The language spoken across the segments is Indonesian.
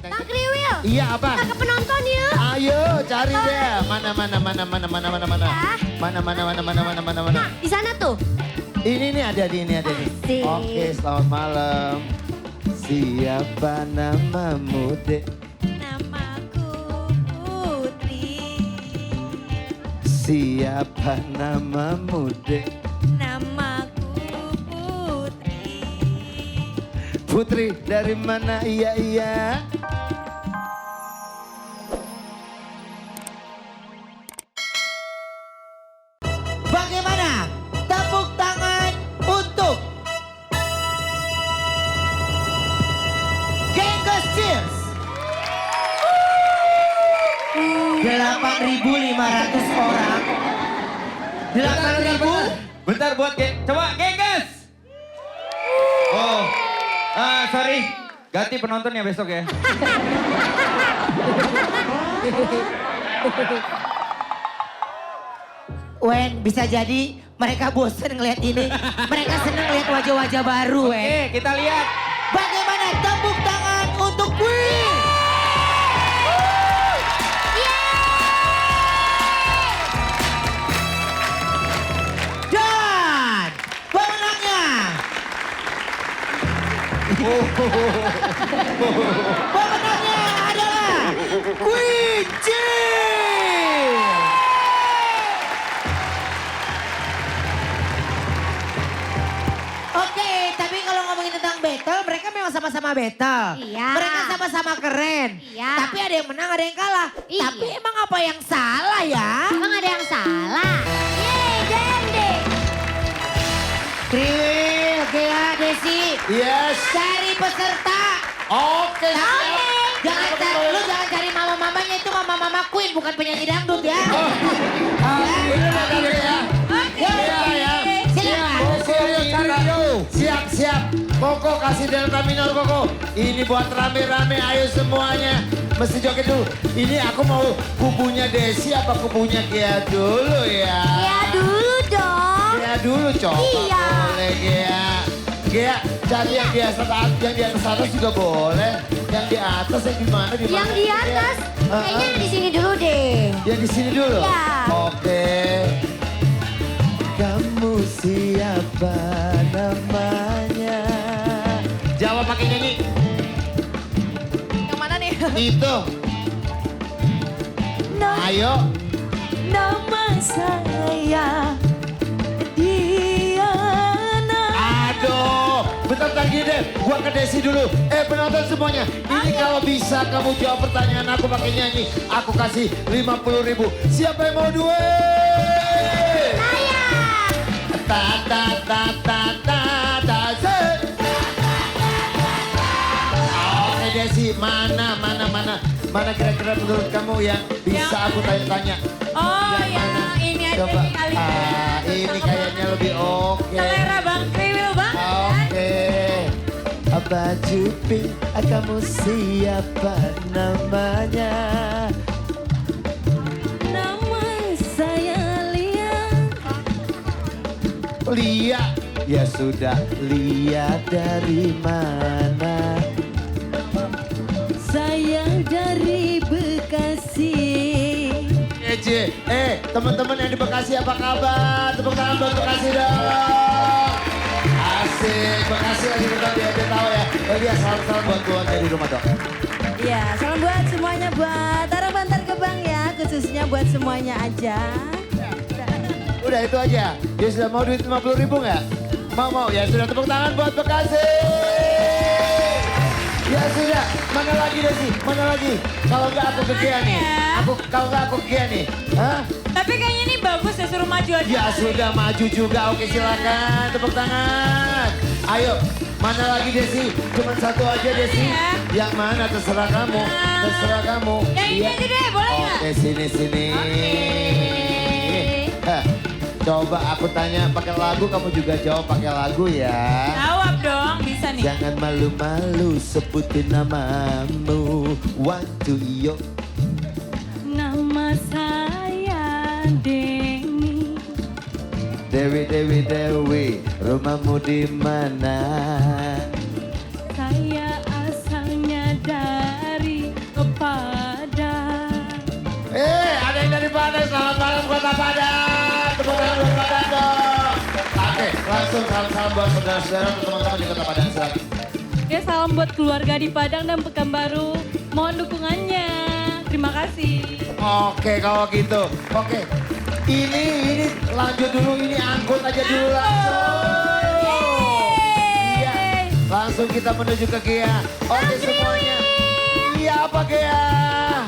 Bang Kriwil. Iya apa? Kita ke penonton yuk. Ayo cari deh. Mana. Mana. Di sana tuh. Ini nih ada di ini. Asik. Oke, selamat malam. Siapa namamu dek? Namaku Putri. Siapa namamu dek? Namaku Putri. Putri dari mana? Iya. Bagaimana? Tepuk tangan untuk Gengges Cheers. 8.500 orang. 8.000. Bentar buat coba Gengges. Oh, sorry. Ganti penonton ya besok ya. Wen, bisa jadi mereka bosen ngeliat ini. Mereka seneng lihat wajah-wajah baru, Wen. Oke, kita lihat. Bagaimana tepuk tangan untuk Queen? Dan pemenangnya. Pemenangnya adalah Queen Cheers. Oke, tapi kalau ngomongin tentang battle, mereka memang sama-sama battle. Iya. Mereka sama-sama keren. Iya. Tapi ada yang menang, ada yang kalah. Iya. Tapi emang apa yang salah ya? Emang ada yang salah? Yeay, Dende. Kriwil, Gea, Desi. Yes. Cari peserta. Oke. Jangan cari mama-mamanya, itu mama-mama Queen, bukan penyanyi dangdut ya. Ini bakal ya. Ya. Siap. Koko kasih delta minor Koko. Ini buat rame-rame, ayo semuanya. Mesti joget dulu. Ini aku mau kubunya Desi apa kubunya Gia dulu ya? Ya dulu dong. Gia dulu coba. Iya. Boleh Gia, cari yang di atas, juga boleh. Yang di atas yang di mana? Yang di atas. Kayaknya yang di sini dulu deh. Yang di sini dulu? Iya. Oke. Kamu siapa namanya? Jawab pakai nyanyi. Yang mana nih? Itu. Ayo. Nama saya Diana. Aduh. Bentar gini deh. Gua ke Desi dulu. Penonton semuanya. Ini kalau bisa kamu jawab pertanyaan aku pakai nyanyi. Aku kasih 50.000. Siapa yang mau duet? Saya. Oke Desi, mana kira-kira menurut kamu yang bisa aku tanya-tanya? Oh Yang ya, mana? ini aja Coba. nih kali ya. Ini kayaknya lebih oke. Selera Bang Kriwil banget kan? Oke. Baju pink, kamu siapa namanya? Nama saya Lia. Lia. Ya sudah, Lia dari mana? Saya dari Bekasi. Ece, teman-teman yang di Bekasi apa kabar? Tepuk tangan buat Bekasi dong. Asik, Bekasi lagi bertemu ya, dia tahu ya. Dia salam-salam buat keluarga di rumah dong. Iya, salam buat semuanya buat Tara Bantar Gebang ya, khususnya buat semuanya aja. Udah itu aja. Dia sudah mau duit 50.000 nggak? Mau, ya sudah tepuk tangan buat Bekasi. Ya sudah, mana lagi Desi? Mana lagi? Kalau nggak aku ke Gia nih. Kalau nggak aku ke Gia nih. Hah? Tapi kayaknya ini bagus ya, suruh maju aja. Ya sudah maju juga, oke silakan tepuk tangan. Ayo, mana lagi Desi? Cuma satu aja Desi. ya? Yang mana terserah kamu, terserah kamu. Yang ini Iya. aja deh, boleh nggak? Oke sini. Hah, coba aku tanya pakai lagu, kamu juga jawab pakai lagu ya. Jawab dong, bisa nih. Jangan malu-malu sebutin namamu. One, two, yo. Nama saya Deni. Dewi, rumahmu di mana? Saya asalnya dari Kota Padang. Tepuk tangan buat Padang dong. Oke, langsung salam-salam buat saudara-saudara untuk teman-teman di Kota Padang. Silakan. Oke, salam buat keluarga di Padang dan Pekanbaru. Mohon dukungannya. Terima kasih. Oke, kalau gitu. Oke, ini lanjut dulu. Ini angkut aja dulu langsung. Iya, langsung kita menuju ke Gia. Oke semuanya. Iya apa Gia?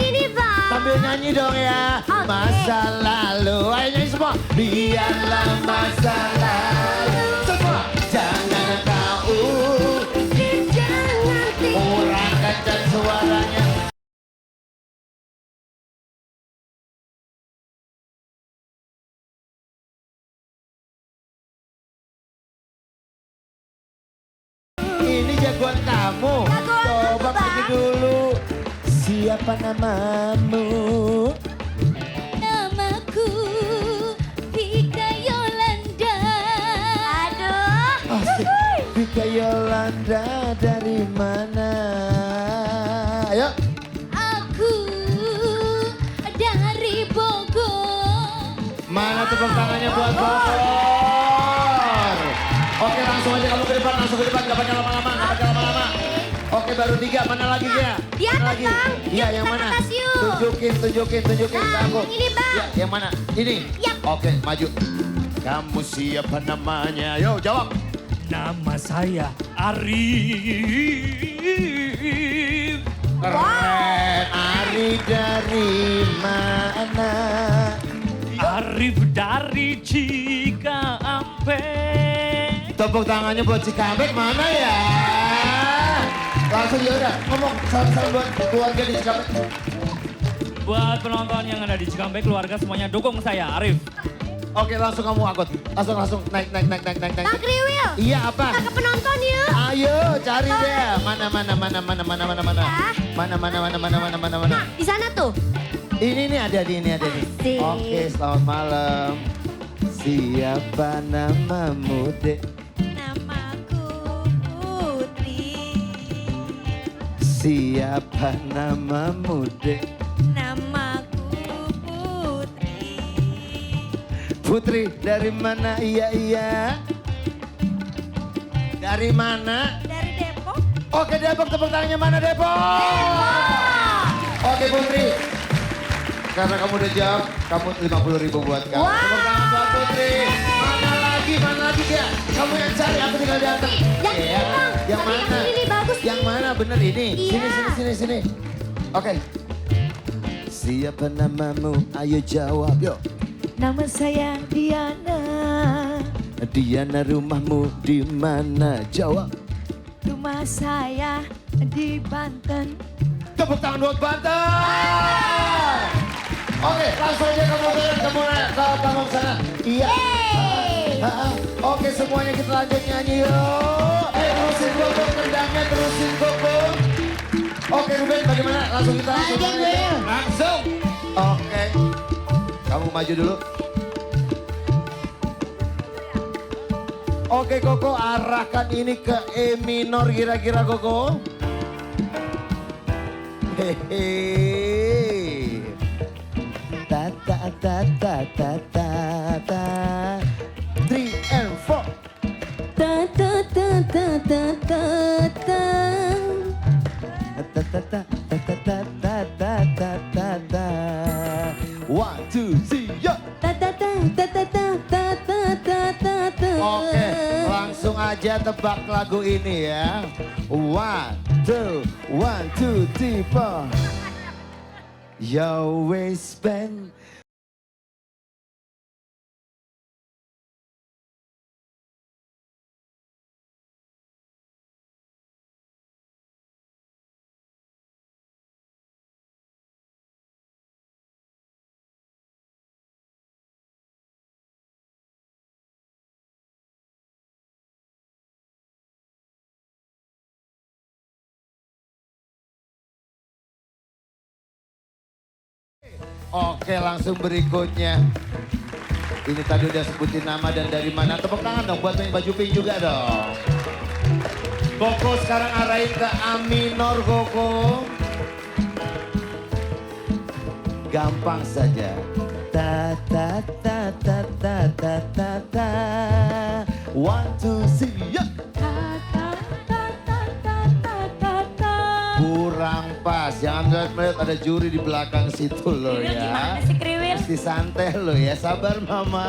Ini Bang. Sambil nyanyi dong ya. Oke. Masa lalu. Ayo nyanyi semua. Biarlah masa lalu. Semua. Jangan kau kurang kencang suaranya. Ini jagoan kamu. Jagoan Coba aku, Bang. pergi dulu. Siapa namamu? Namaku Vika Yolanda. Aduh. Asik. Vika Yolanda dari mana? Ayo. Aku dari Bogor. Mana tepuk tangannya buat Bogor? Oke langsung aja kamu ke depan, langsung ke depan. Gak pakai lama-lama, gak pakai lama-lama. Oke baru 3, mana lagi ya? Di atas, Mana lagi? Bang. Iya Yuk, yang kita mana? ke atas, yuk. Tunjukin ke Bang, aku. ini, Bang. Ya, yang mana? Ini? Yap. Oke maju. Kamu siapa namanya? Yo jawab. Nama saya Arif. Keren. Ari dari mana? Arif dari Cikampek. Tepuk tangannya buat Cikampek mana ya? Langsung ya udah ngomong salam-salam buat keluarga di Cikampek. Buat penonton yang ada di Cikampek, keluarga semuanya dukung saya, Arif. Oke langsung kamu angkut. Langsung naik. Bang Kriwil. Iya apa? Kita ke penonton yuk. Ayo cari deh. Mana. Nah, di sana tuh. Ini ada nih. Asik. Oke selamat malam. Siapa namamu dek? Namaku Putri. Siapa namamu dek? Namaku Putri. Putri dari mana? Iya. Dari mana? Dari Depok. Oke Depok, tepuk tangannya mana Depok? Oke Putri. Karena kamu udah jawab, kamu 50.000 buat kamu. Tepuk tangan buat Putri. Mana lagi ya? Kamu yang cari, aku tinggal datang. Yang ini, Iya. Bang. Yang Tapi mana? yang ini bagus nih. Yang mana? Bener ini. Iya. Sini. Oke. Siapa namamu? Ayo jawab, yuk. Nama saya Diana. Diana rumahmu di mana? Jawab. Rumah saya di Banten. Tepuk tangan buat Banten. Oke, langsung aja kamu ke sana. Iya. Oke, semuanya kita lanjut nyanyi yuk. Terusin Koko, kendangnya terusin Koko. Oke, Ruben bagaimana? Langsung kita langsung. Oke. Kamu maju dulu. Oke, Koko arahkan ini ke E minor kira-kira Koko. Hehehe. Ta. 3 and 4. Ta ta ta ta ta ta ta. Ta. 1, 2, 3, yo. Ta ta ta ta ta ta ta ta ta ta ta. Oke, langsung aja tebak lagu ini ya. 1, 2, 3, 4. Your waistband. Oke, langsung berikutnya. Ini tadi udah sebutin nama dan dari mana. Tepuk tangan dong buat yang baju pink juga dong. Koko sekarang arahin ke A minor, Koko. Gampang saja. Ta ta Jangan melihat ada juri di belakang situ loh Kriwil ya. gimana sih Kriwil? Mesti santai loh ya, sabar mama.